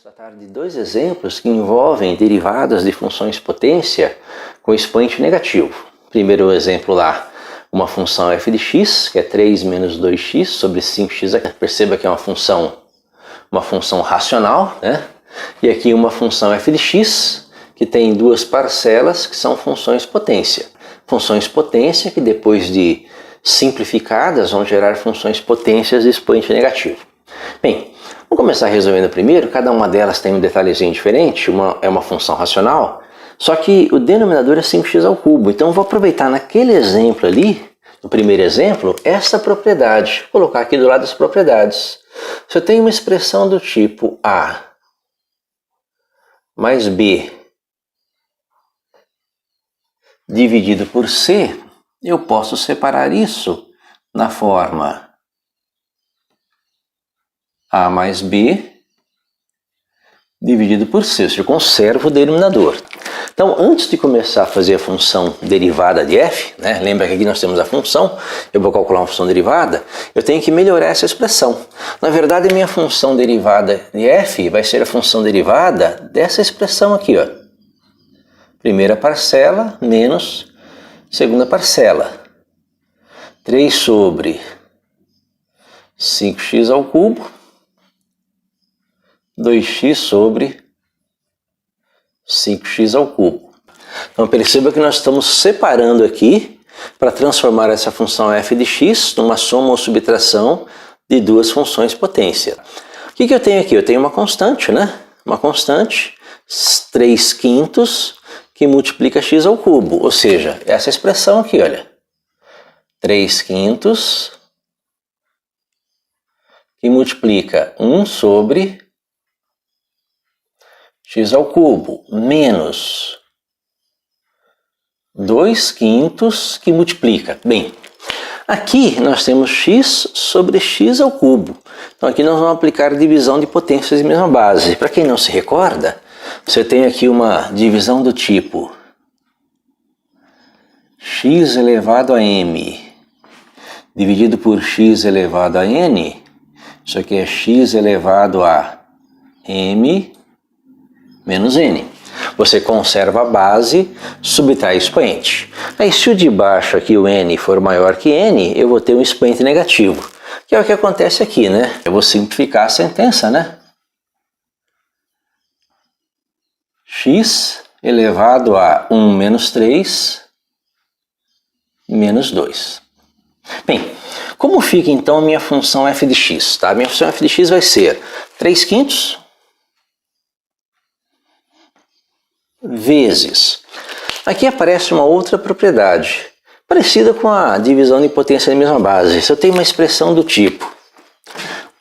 tratar de dois exemplos que envolvem derivadas de funções potência com expoente negativo. Primeiro o exemplo lá, uma função f de x, que é 3 menos 2x sobre 5x. Perceba que é uma função racional, né? E aqui uma função f de x, que tem duas parcelas que são funções potência. Funções potência que depois de simplificadas vão gerar funções potências de expoente negativo. Bem, vamos começar resolvendo primeiro. Cada uma delas tem um detalhezinho diferente. Uma é uma função racional, só que o denominador é 5x ao cubo. Então eu vou aproveitar naquele exemplo ali, no primeiro exemplo, essa propriedade. Vou colocar aqui do lado das propriedades. Se eu tenho uma expressão do tipo A mais B dividido por C, eu posso separar isso na forma A mais B dividido por C, ou seja, eu conservo o denominador. Então, antes de começar a fazer a função derivada de f, né, lembra que aqui nós temos a função, eu vou calcular uma função derivada, eu tenho que melhorar essa expressão. Na verdade, a minha função derivada de f vai ser a função derivada dessa expressão aqui, ó. Primeira parcela menos segunda parcela. 3 sobre 5x ao cubo, 2x sobre 5x ao cubo. Então perceba que nós estamos separando aqui para transformar essa função f de x numa soma ou subtração de duas funções potência. O que eu tenho aqui? Eu tenho uma constante, né? Uma constante, 3/5, que multiplica x ao cubo. Ou seja, essa expressão aqui, olha. 3/5 que multiplica 1 sobre x ao cubo menos 2/5 que multiplica. Bem, aqui nós temos x sobre x ao cubo. Então aqui nós vamos aplicar divisão de potências de mesma base. Para quem não se recorda, você tem aqui uma divisão do tipo x elevado a m dividido por x elevado a n. Isso aqui é x elevado a m menos n. Você conserva a base, subtrai expoente. Aí se o de baixo aqui, o n, for maior que n, eu vou ter um expoente negativo. Que é o que acontece aqui, né? Eu vou simplificar a sentença, né? X elevado a 1 menos 3 menos 2. Bem, como fica então a minha função f de x? Tá? A minha função f de x vai ser 3/5 vezes. Aqui aparece uma outra propriedade, parecida com a divisão de potência da mesma base. Se eu tenho uma expressão do tipo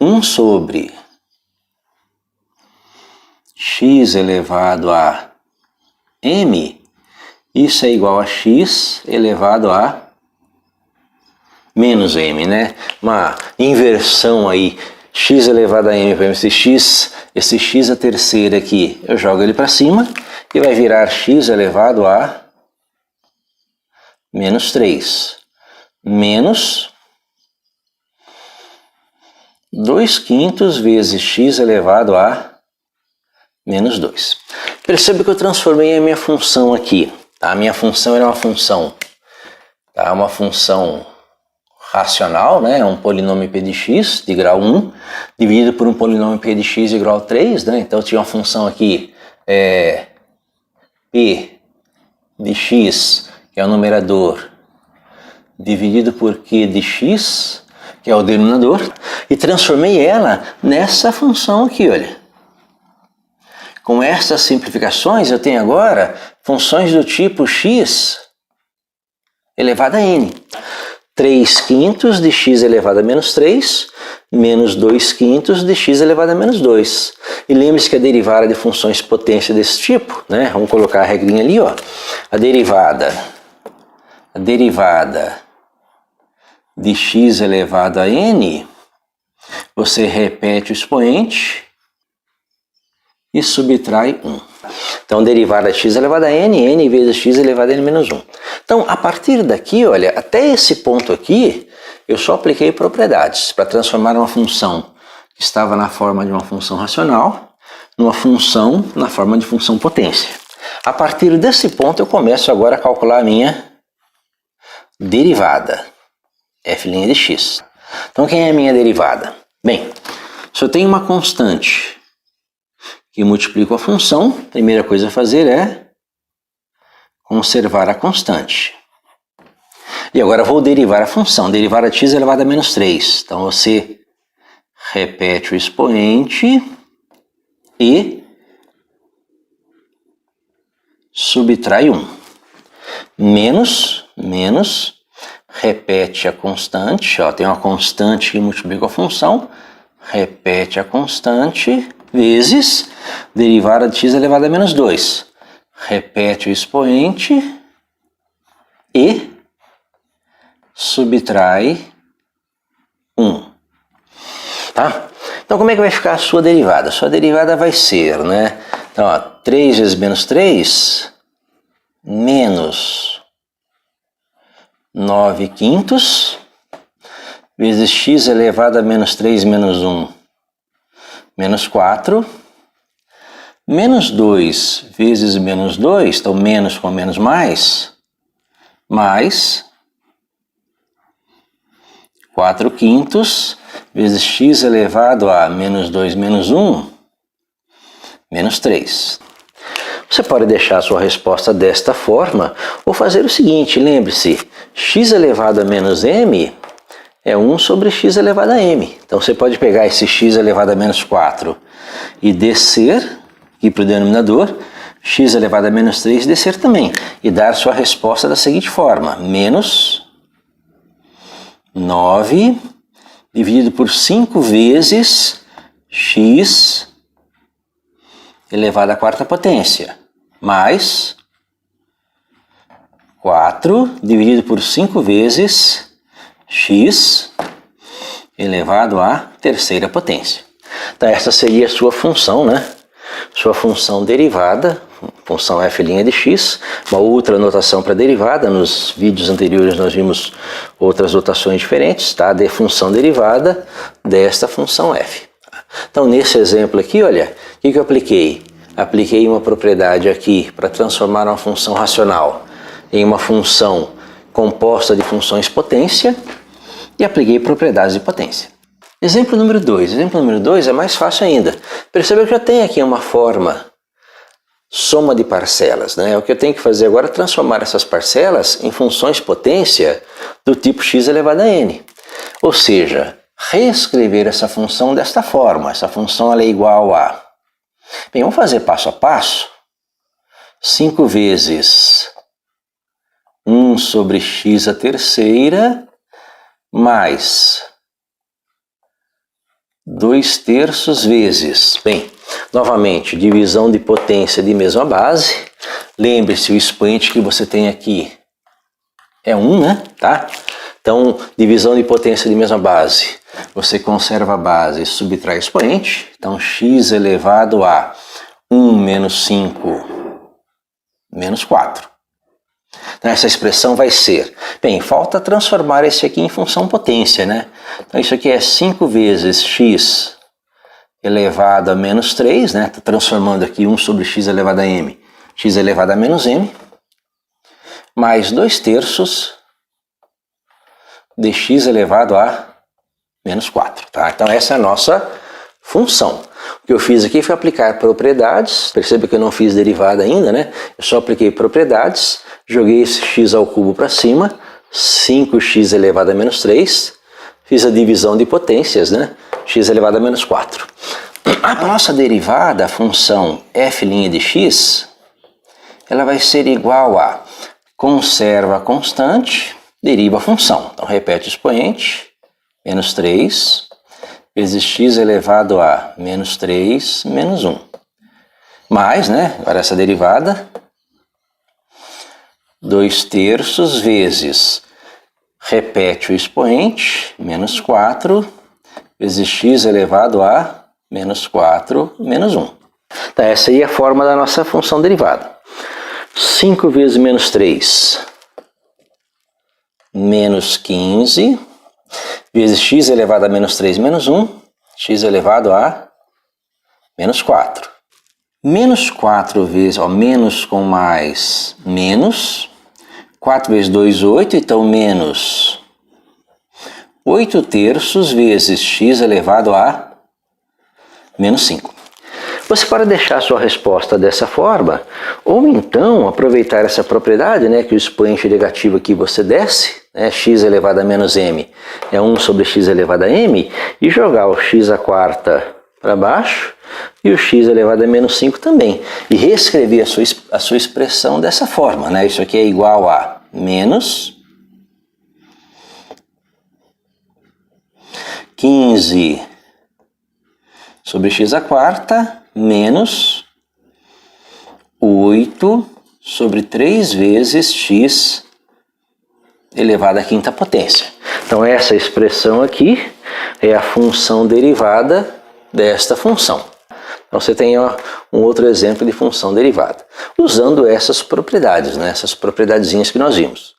1 sobre x elevado a m, isso é igual a x elevado a menos m, né? Uma inversão aí, x elevado a m para esse x a terceira aqui, eu jogo ele para cima e vai virar x elevado a menos 3 menos 2/5 vezes x elevado a menos 2. Perceba que eu transformei a minha função aqui. Tá? A minha função era uma função, tá? Uma função racional, né? Um polinômio p de x de grau 1 dividido por um polinômio p de x de grau 3. Né? Então eu tinha uma função aqui p de x, que é o numerador, dividido por q de x, que é o denominador, e transformei ela nessa função aqui, olha. Com essas simplificações, eu tenho agora funções do tipo x elevado a n. 3/5 de x elevado a menos 3 menos 2/5 de x elevado a menos 2. E lembre-se que a derivada de funções potência desse tipo, né? Vamos colocar a regrinha ali, ó. A derivada de x elevado a n, você repete o expoente e subtrai 1. Então, derivada de x elevado a n, n vezes x elevado a n menos 1. Então, a partir daqui, olha, até esse ponto aqui, eu só apliquei propriedades para transformar uma função que estava na forma de uma função racional numa função na forma de função potência. A partir desse ponto eu começo agora a calcular a minha derivada, f' de x. Então quem é a minha derivada? Bem, se eu tenho uma constante que multiplica a função, a primeira coisa a fazer é conservar a constante. E agora eu vou derivar a função, derivar a x elevado a menos 3. Então você repete o expoente e subtrai 1. Menos, repete a constante, ó, tem uma constante que multiplica a função, repete a constante, vezes derivada de x elevado a menos 2. Repete o expoente e subtrai 1. Tá? Então como é que vai ficar a sua derivada? A sua derivada vai ser, né? Então, ó, 3 vezes menos 3, menos 9 quintos, vezes x elevado a menos 3 menos 1, menos 4, menos 2 vezes menos 2, então menos com menos mais 4 quintos, vezes x elevado a menos 2 menos 1, menos 3. Você pode deixar a sua resposta desta forma ou fazer o seguinte, lembre-se, x elevado a menos m é 1 sobre x elevado a m. Então você pode pegar esse x elevado a menos 4 e descer aqui para o denominador, x elevado a menos 3 e descer também, e dar sua resposta da seguinte forma, menos 9 dividido por 5 vezes x elevado à quarta potência, mais 4 dividido por 5 vezes x elevado à terceira potência. Então essa seria a sua função, né? Sua função derivada, função f' de x, uma outra notação para derivada. Nos vídeos anteriores nós vimos outras notações diferentes, tá? De função derivada desta função f. Então nesse exemplo aqui, olha, o que eu apliquei? Apliquei uma propriedade aqui para transformar uma função racional em uma função composta de funções potência e apliquei propriedades de potência. Exemplo número 2. Exemplo número 2 é mais fácil ainda. Perceba que eu tenho aqui uma forma soma de parcelas, né? O que eu tenho que fazer agora é transformar essas parcelas em funções potência do tipo x elevado a n. Ou seja, reescrever essa função desta forma. Essa função ela é igual a... Bem, vamos fazer passo a passo. 5 vezes 1 sobre x a terceira mais 2/3 vezes, bem, novamente, divisão de potência de mesma base. Lembre-se, o expoente que você tem aqui é 1, né? Tá? Então, divisão de potência de mesma base. Você conserva a base e subtrai o expoente. Então, x elevado a 1 menos 5 menos 4. Então, essa expressão vai ser... Bem, falta transformar esse aqui em função potência, né? Então, isso aqui é 5 vezes x elevado a menos 3, né? Estou transformando aqui 1 sobre x elevado a m, x elevado a menos m, mais 2/3 de x elevado a menos 4, tá? Então, essa é a nossa função. O que eu fiz aqui foi aplicar propriedades. Perceba que eu não fiz derivada ainda, né? Eu só apliquei propriedades, joguei esse x ao cubo para cima, 5x elevado a menos 3, fiz a divisão de potências, né? X elevado a menos 4. A nossa derivada, a função f' de x, ela vai ser igual a conserva a constante, deriva a função. Então repete o expoente, menos 3, vezes x elevado a menos 3, menos 1. Mais, né? Agora essa derivada, 2/3 vezes, repete o expoente, menos 4, vezes x elevado a menos 4, menos 1. Então essa aí é a forma da nossa função derivada. 5 vezes menos 3, menos 15, vezes x elevado a menos 3 menos 1, x elevado a menos 4. Menos 4 vezes, ó, menos com mais, menos. 4 vezes 2, 8, então menos 8 terços vezes x elevado a menos 5. Você pode deixar a sua resposta dessa forma, ou então aproveitar essa propriedade, né, que o expoente negativo aqui você desce, né, x elevado a menos m é 1 sobre x elevado a m, e jogar o x à quarta para baixo e o x elevado a menos 5 também. E reescrever a sua expressão dessa forma, né? Isso aqui é igual a menos 15 sobre x à quarta menos 8 sobre 3 vezes x elevado à quinta potência. Então essa expressão aqui é a função derivada desta função. Então você tem um outro exemplo de função derivada, usando essas propriedades, né? Essas propriedadezinhas que nós vimos.